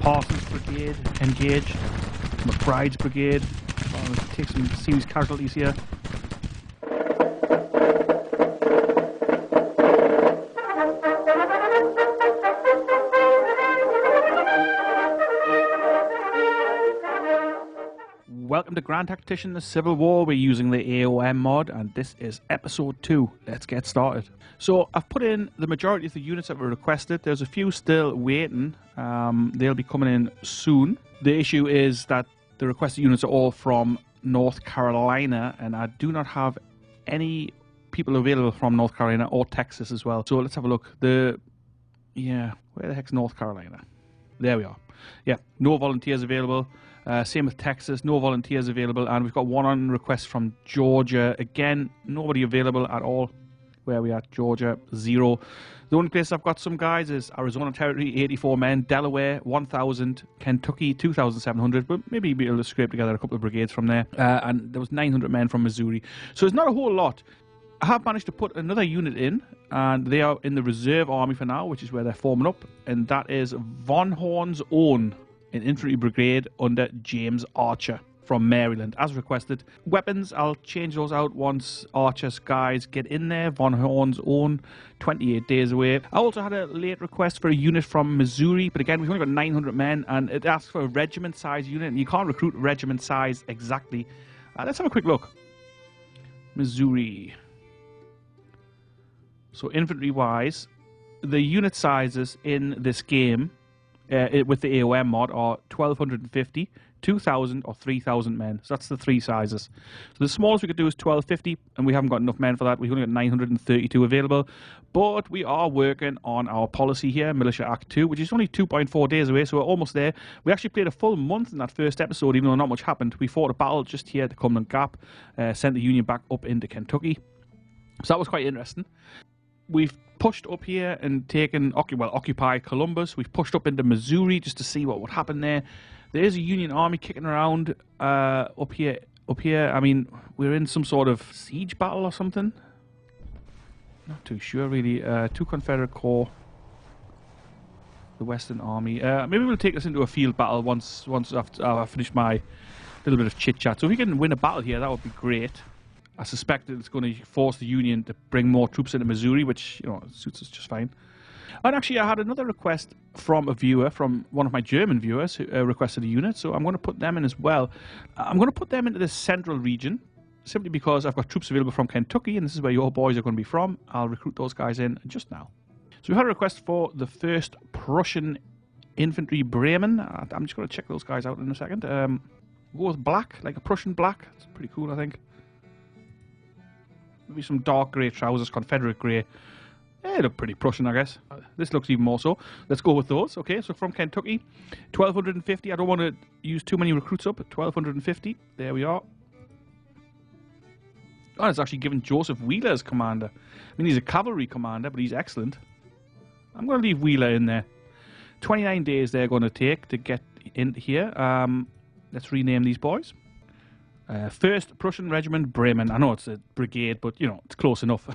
Parsons Brigade engaged. McBride's Brigade. Take some serious casualties here. Welcome to Grand Tactician, the Civil War. We're using the AOM mod, and this is episode 2. Let's get started. So I've put in the majority of the units that were requested. There's a few still waiting. They'll be coming in soon. The issue is that the requested units are all from North Carolina, and I do not have any people available from North Carolina or Texas as well. So let's have a look. Where the heck's North Carolina? There we are. Yeah, no volunteers available. Same with Texas, no volunteers available, and we've got one on request from Georgia. Again, nobody available at all. Where we at? Georgia, 0. The only place I've got some guys is Arizona Territory, 84 men, Delaware, 1,000, Kentucky, 2,700, but maybe you'll be able to scrape together a couple of brigades from there. And there was 900 men from Missouri. So it's not a whole lot. I have managed to put another unit in, and they are in the reserve army for now, which is where they're forming up, and that is Von Horn's own, an infantry brigade under James Archer from Maryland, as requested. Weapons, I'll change those out once Archer's guys get in there. Von Horn's own, 28 days away. I also had a late request for a unit from Missouri, but again, we've only got 900 men, and it asks for a regiment size unit, and you can't recruit regiment size exactly. Let's have a quick look. Missouri. So infantry-wise, the unit sizes in this game with the AOM mod are 1,250, 2,000 or 3,000 men. So that's the 3 sizes. So the smallest we could do is 1,250, and we haven't got enough men for that. We've only got 932 available. But we are working on our policy here, Militia Act 2, which is only 2.4 days away, so we're almost there. We actually played a full month in that first episode, even though not much happened. We fought a battle just here at the Cumberland Gap, sent the Union back up into Kentucky. So that was quite interesting. We've pushed up here and occupied Columbus. We've pushed up into Missouri just to see what would happen there. There's a Union army kicking around up here. I mean, we're in some sort of siege battle or something. Not too sure, really. 2 Confederate Corps. The Western Army. Maybe we'll take this into a field battle once I've finished my little bit of chit-chat. So if we can win a battle here, that would be great. I suspect that it's going to force the Union to bring more troops into Missouri, which, suits us just fine. And actually, I had another request from a viewer, from one of my German viewers, who requested a unit, so I'm going to put them in as well. I'm going to put them into the central region, simply because I've got troops available from Kentucky, and this is where your boys are going to be from. I'll recruit those guys in just now. So we've had a request for the 1st Prussian Infantry Bremen. I'm just going to check those guys out in a second. We'll go with black, like a Prussian black. It's pretty cool, I think. Maybe some dark grey trousers, Confederate grey. They look pretty Prussian, I guess. This looks even more so. Let's go with those. Okay, so from Kentucky, 1,250. I don't want to use too many recruits up. 1,250. There we are. Oh, it's actually given Joseph Wheeler as commander. I mean, he's a cavalry commander, but he's excellent. I'm going to leave Wheeler in there. 29 days they're going to take to get in here. Let's rename these boys. 1st Prussian Regiment Bremen. I know it's a brigade, but, it's close enough.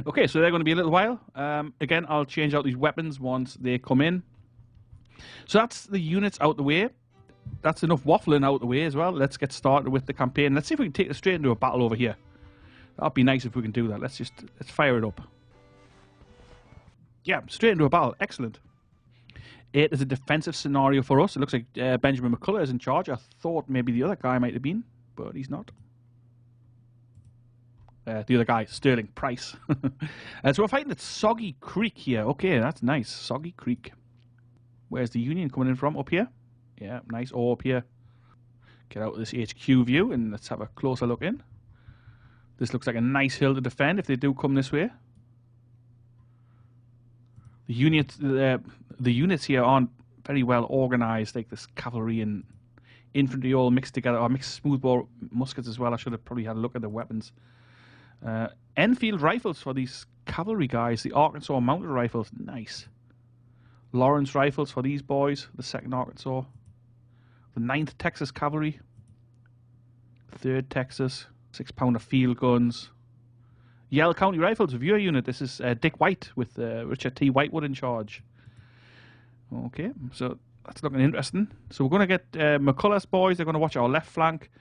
Okay, so they're going to be a little while. Again, I'll change out these weapons once they come in. So that's the units out the way. That's enough waffling out the way as well. Let's get started with the campaign. Let's see if we can take this straight into a battle over here. That'd be nice if we can do that. Let's fire it up. Yeah, straight into a battle. Excellent. 8 is a defensive scenario for us. It looks like Benjamin McCullough is in charge. I thought maybe the other guy might have been, but he's not. The other guy, Sterling Price. So we're fighting at Soggy Creek here. Okay, that's nice. Soggy Creek. Where's the Union coming in from? Up here? Yeah, nice. Oh, up here. Get out of this HQ view and let's have a closer look in. This looks like a nice hill to defend if they do come this way. The units here aren't very well organized, like this cavalry and infantry all mixed together, or mixed smoothbore muskets as well. I should have probably had a look at the weapons. Enfield rifles for these cavalry guys. The Arkansas mounted rifles, nice. Lawrence rifles for these boys. The 2nd Arkansas. The 9th Texas Cavalry. 3rd Texas. 6-pounder field guns. Yell County Rifles, viewer unit. This is Dick White with Richard T. Whitewood in charge. Okay, so that's looking interesting. So we're going to get McCullough's boys. They're going to watch our left flank.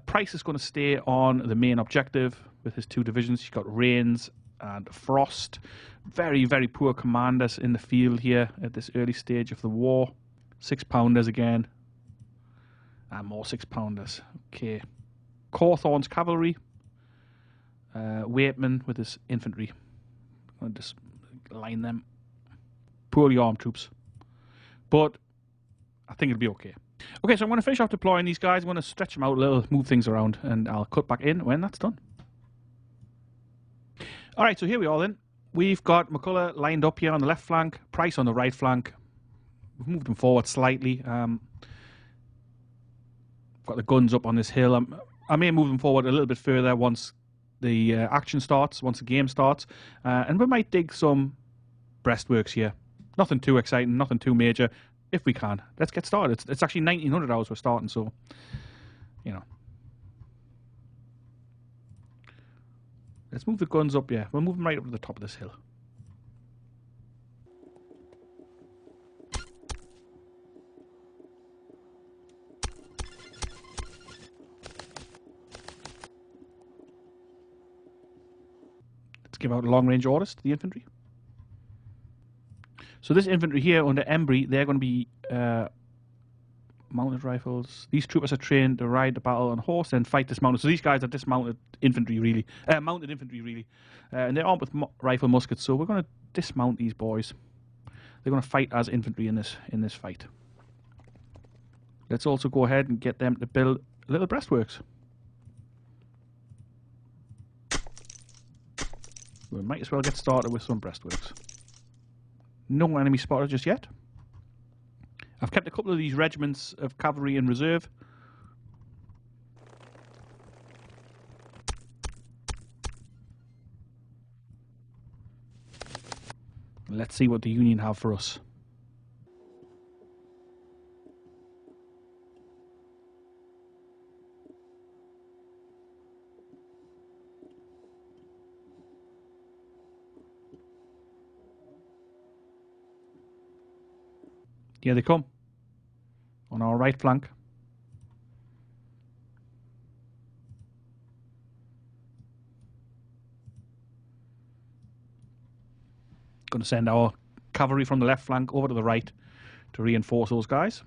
Price is going to stay on the main objective with his 2 divisions. He's got Rains and Frost. Very, very poor commanders in the field here at this early stage of the war. 6-pounders again. And more 6-pounders. Okay. Cawthorn's cavalry. Waitman with his infantry. I'll just line them. Poorly armed troops. But I think it'll be okay. Okay, so I'm going to finish off deploying these guys. I'm going to stretch them out a little, move things around, and I'll cut back in when that's done. All right, so here we are then. We've got McCullough lined up here on the left flank, Price on the right flank. We've moved them forward slightly. Got the guns up on this hill. I may move them forward a little bit further once the action starts, once the game starts. And we might dig some breastworks here. Nothing too exciting, nothing too major. If we can, let's get started. It's actually 1900 hours we're starting, so, you know. Let's move the guns up, yeah. We'll move them right up to the top of this hill. Let's give out long-range orders to the infantry. So this infantry here under Embry, they're going to be mounted rifles. These troopers are trained to ride the battle on horse and fight dismounted. So these guys are dismounted infantry, really. Mounted infantry, really. And they're armed with rifle muskets, so we're going to dismount these boys. They're going to fight as infantry in this fight. Let's also go ahead and get them to build little breastworks. We might as well get started with some breastworks. No enemy spotted just yet. I've kept a couple of these regiments of cavalry in reserve. Let's see what the Union have for us. Here they come. On our right flank. Going to send our cavalry from the left flank over to the right to reinforce those guys.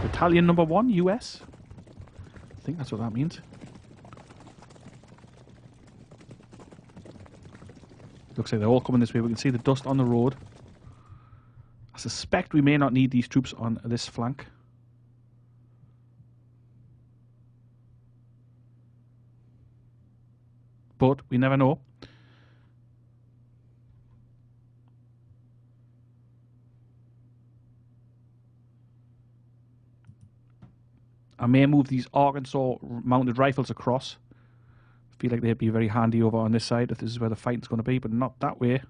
Battalion number 1, US. I think that's what that means. Looks like they're all coming this way. We can see the dust on the road. I suspect we may not need these troops on this flank. But we never know. I may move these Arkansas mounted rifles across. I feel like they'd be very handy over on this side if this is where the fighting's going to be, but not that way.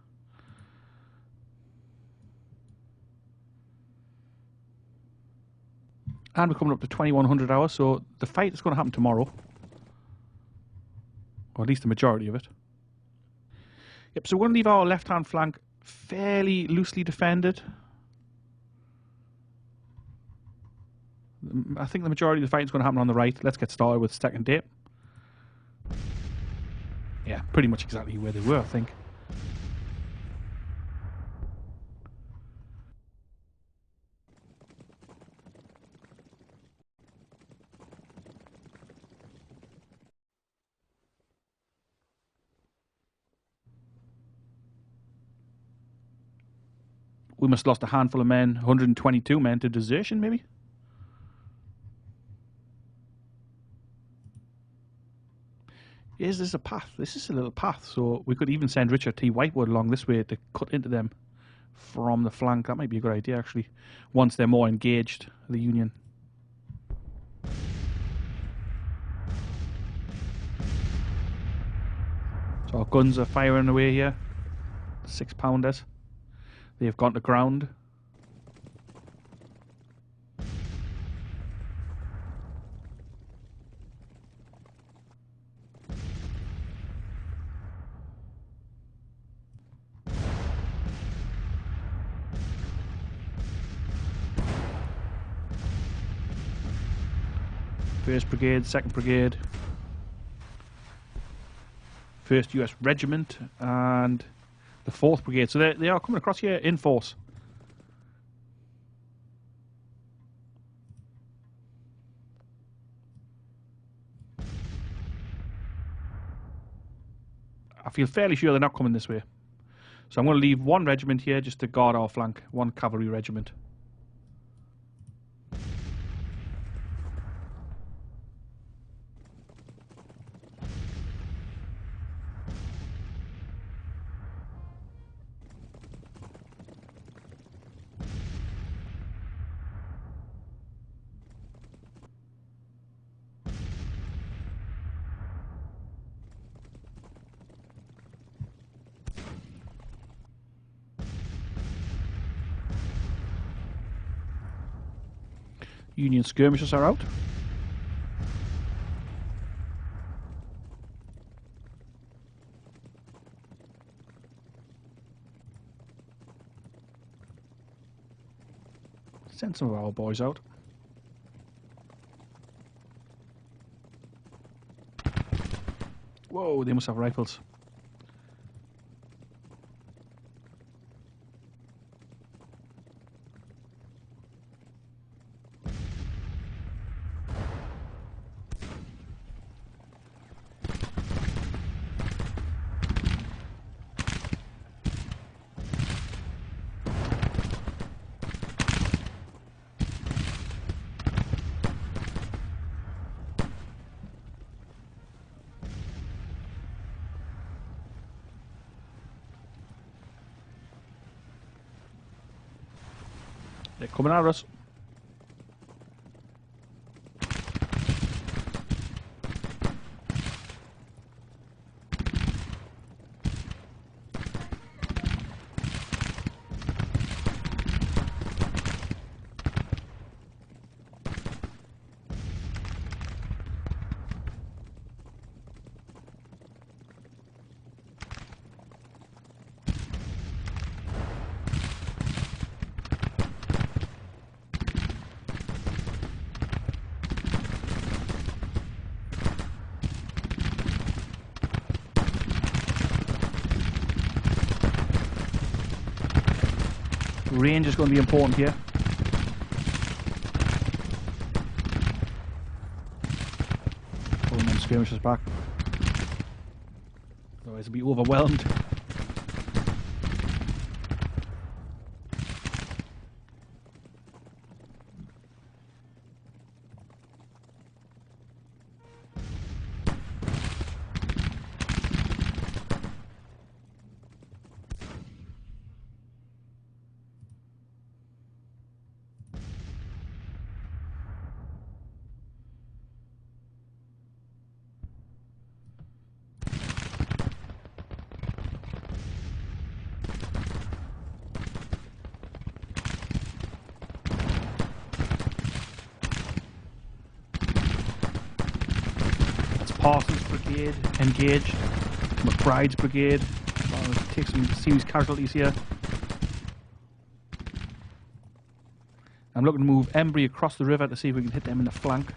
And we're coming up to 2100 hours, so the fight is going to happen tomorrow. Or at least the majority of it. Yep, so we're going to leave our left-hand flank fairly loosely defended. I think the majority of the fight is going to happen on the right. Let's get started with second date. Yeah, pretty much exactly where they were, I think. We must have lost a handful of men, 122 men to desertion, maybe? Is this a path? This is a little path, so we could even send Richard T. Whitewood along this way to cut into them from the flank. That might be a good idea, actually, once they're more engaged, the Union. So our guns are firing away here. 6-pounders. They've gone to ground. 1st Brigade, 2nd Brigade, 1st US Regiment, and the 4th Brigade. So they are coming across here in force. I feel fairly sure they're not coming this way. So I'm going to leave 1 regiment here just to guard our flank. 1 cavalry regiment. Union skirmishers are out. Send some of our boys out. Whoa, they must have rifles. They're coming at us. Range is going to be important here. Pulling them skirmishers back. Otherwise, they'll be overwhelmed. Parsons Brigade engaged. McBride's Brigade. Take some serious casualties here. I'm looking to move Embry across the river to see if we can hit them in the flank.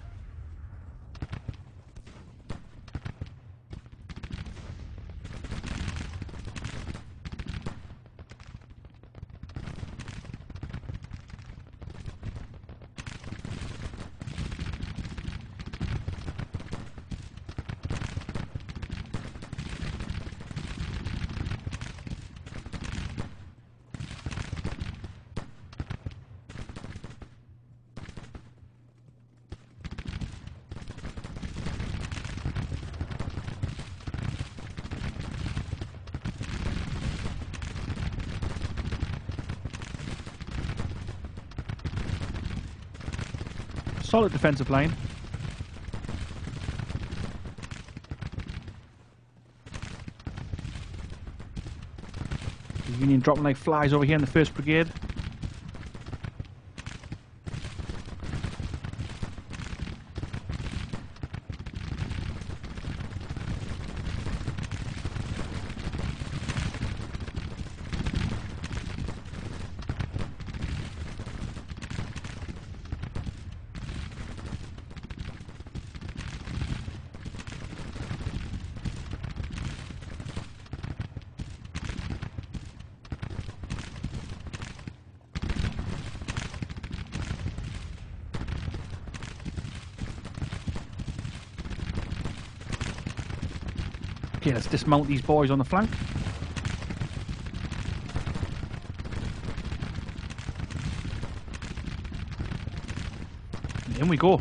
Solid defensive line. The Union dropping like flies over here in the 1st Brigade. Okay, let's dismount these boys on the flank. And in we go.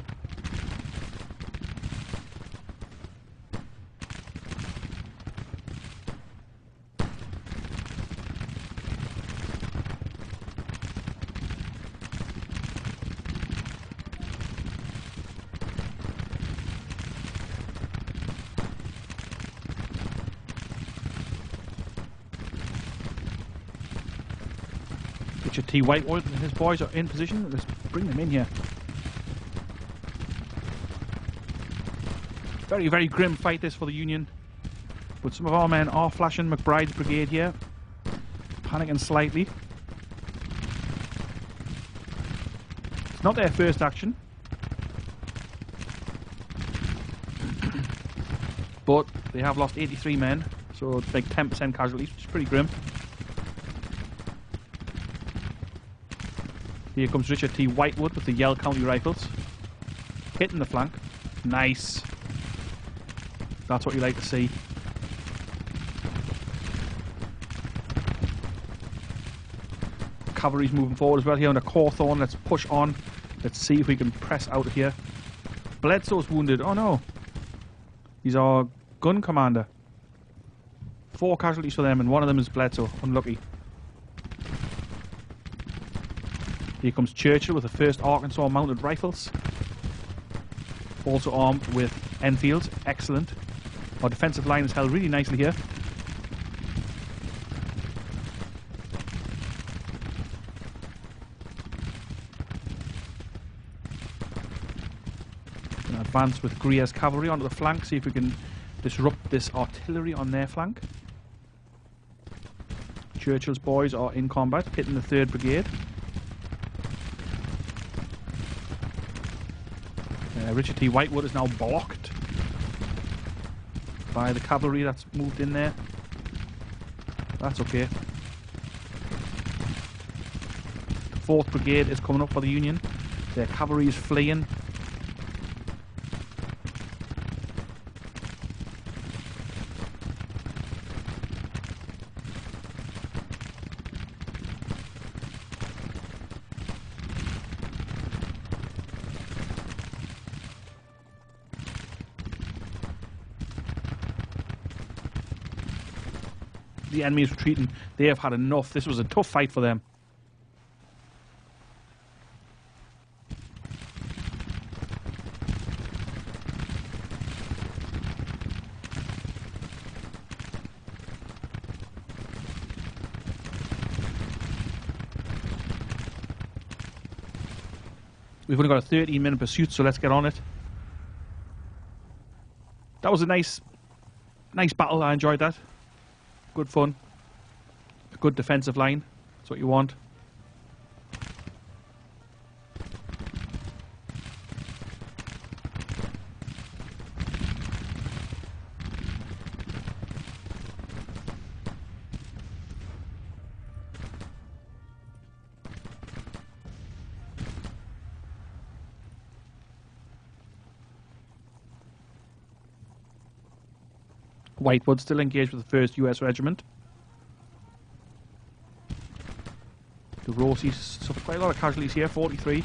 Richard T. Whitewood and his boys are in position. Let's bring them in here. Very, very grim fight this for the Union. But some of our men are flashing. McBride's brigade here. Panicking slightly. It's not their first action. But they have lost 83 men. So it's like 10% casualties, which is pretty grim. Here comes Richard T. Whitewood with the Yell County Rifles. Hitting the flank. Nice. That's what you like to see. Cavalry's moving forward as well here under Cawthorne. Let's push on. Let's see if we can press out of here. Bledsoe's wounded. Oh no. He's our gun commander. 4 casualties for them and one of them is Bledsoe. Unlucky. Here comes Churchill with the 1st Arkansas Mounted Rifles. Also armed with Enfields. Excellent. Our defensive line is held really nicely here. Gonna advance with Greer's cavalry onto the flank, see if we can disrupt this artillery on their flank. Churchill's boys are in combat, hitting the 3rd Brigade. Richard T. Whitewood is now blocked by the cavalry that's moved in there. That's okay. The 4th Brigade is coming up for the Union. Their cavalry is fleeing. The enemy is retreating. They have had enough. This was a tough fight for them. We've only got a 13-minute pursuit, so let's get on it. That was a nice battle. I enjoyed that. Good fun. A good defensive line. That's what you want. Whitewood still engaged with the 1st US Regiment. The Rossies suffered quite a lot of casualties here, 43.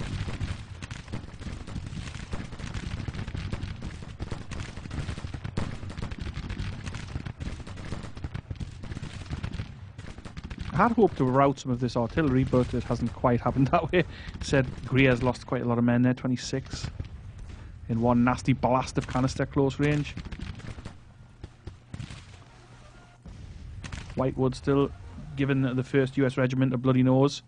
I had hoped to rout some of this artillery, but it hasn't quite happened that way. It said Greer's lost quite a lot of men there, 26. In one nasty blast of canister close range. Whitewood still giving the 1st US Regiment a bloody nose.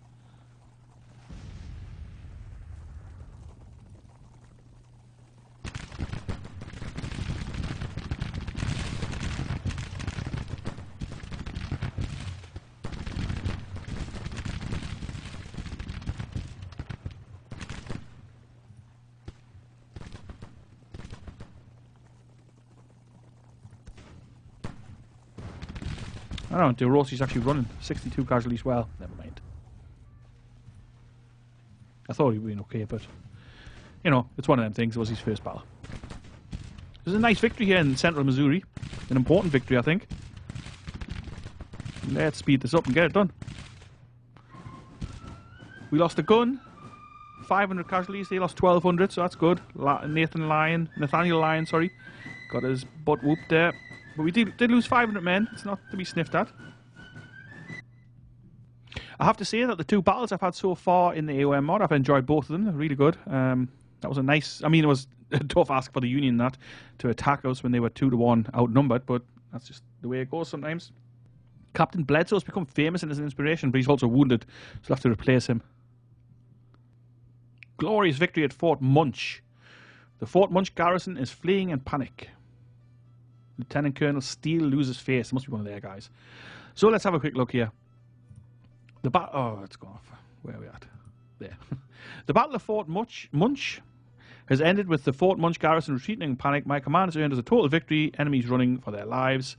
I don't know, De Rossi's actually running. 62 casualties. Well, never mind. I thought he'd been okay, but, you know, it's one of them things. It was his first battle. It was a nice victory here in central Missouri. An important victory, I think. Let's speed this up and get it done. We lost a gun. 500 casualties. They lost 1,200, so that's good. Nathaniel Lyon, sorry. Got his butt whooped there. But we did lose 500 men. It's not to be sniffed at. I have to say that the 2 battles I've had so far in the AOM mod, I've enjoyed both of them. They're really good. That was a nice... I mean, it was a tough ask for the Union to attack us when they were 2-1 outnumbered, but that's just the way it goes sometimes. Captain Bledsoe has become famous and is an inspiration, but he's also wounded, so we'll have to replace him. Glorious victory at Fort Munch. The Fort Munch garrison is fleeing in panic. Lieutenant Colonel Steele loses face. There must be one of their guys. So let's have a quick look here. Oh, it's gone off. Where are we at? There. The Battle of Fort Munch has ended with the Fort Munch garrison retreating in panic. My command has earned us a total victory. Enemies running for their lives.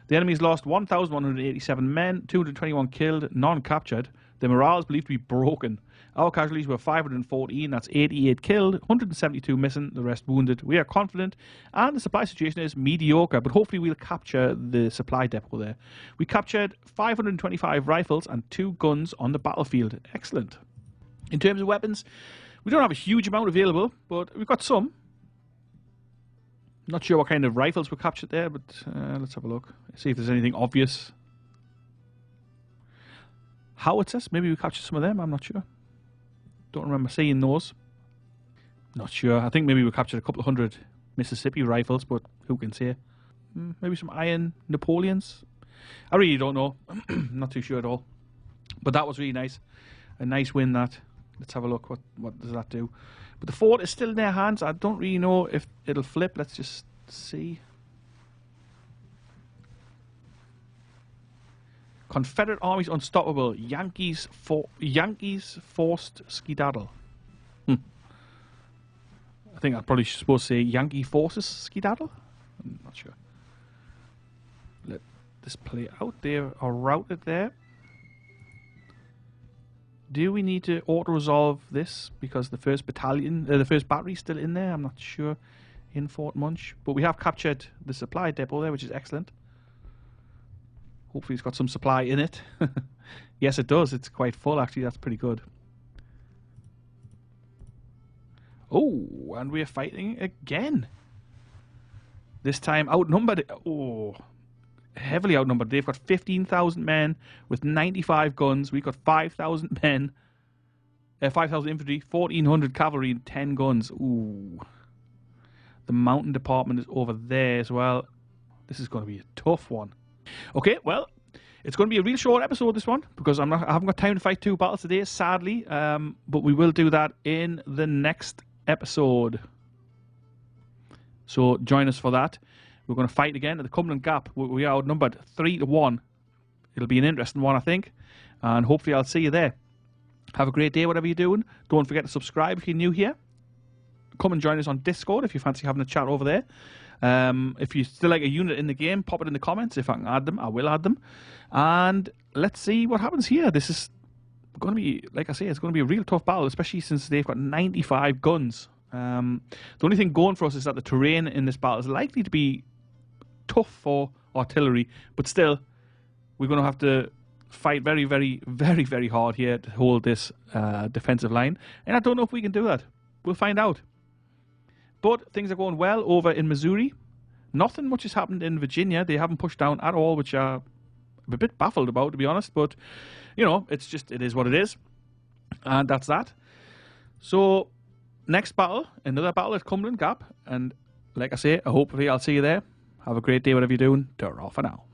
The enemies lost 1,187 men, 221 killed, none captured. Their morale is believed to be broken. Our casualties were 514, that's 88 killed, 172 missing, the rest wounded. We are confident, and the supply situation is mediocre, but hopefully we'll capture the supply depot there. We captured 525 rifles and 2 guns on the battlefield. Excellent. In terms of weapons, we don't have a huge amount available, but we've got some. Not sure what kind of rifles were captured there, but let's have a look. See if there's anything obvious. Howitzers, maybe we captured some of them, I'm not sure. Don't remember seeing those. Not sure. I think maybe we captured a couple of 100 Mississippi rifles, but who can say? Maybe some iron Napoleons. I really don't know. Not too sure at all. But that was really nice. A nice win, that. Let's have a look. What does that do? But the fort is still in their hands. I don't really know if it'll flip. Let's just see. Confederate armies unstoppable. Yankees forced skedaddle. I think I'm probably supposed to say Yankee forces skedaddle. I'm not sure. Let this play out. They are routed there. Do we need to auto-resolve this because the first battalion, the first battery is still in there? I'm not sure. In Fort Munch, but we have captured the supply depot there, which is excellent. Hopefully it's got some supply in it. Yes, it does. It's quite full, actually. That's pretty good. Oh, and we're fighting again. This time outnumbered. Oh, heavily outnumbered. They've got 15,000 men with 95 guns. We've got 5,000 men. 5,000 infantry, 1,400 cavalry, and 10 guns. Ooh. The mountain department is over there as well. This is going to be a tough one. Okay, well, it's going to be a real short episode, this one, because I haven't got time to fight 2 battles today, sadly. But we will do that in the next episode. So join us for that. We're going to fight again at the Cumberland Gap. We are outnumbered 3-1. It'll be an interesting one, I think. And hopefully I'll see you there. Have a great day, whatever you're doing. Don't forget to subscribe if you're new here. Come and join us on Discord if you fancy having a chat over there. If you still like a unit in the game, pop it in the comments. If I can add them, I will add them. And let's see what happens here. This is going to be, like I say, it's going to be a real tough battle, especially since they've got 95 guns. The only thing going for us is that the terrain in this battle is likely to be tough for artillery, but still, we're going to have to fight very, very, very, very hard here to hold this defensive line. And I don't know if we can do that. We'll find out. But things are going well over in Missouri. Nothing much has happened in Virginia. They haven't pushed down at all, which I'm a bit baffled about, to be honest. But, you know, it is what it is. And that's that. So, next battle, another battle at Cumberland Gap. And like I say, hopefully I'll see you there. Have a great day, whatever you're doing. Ta-ra for now.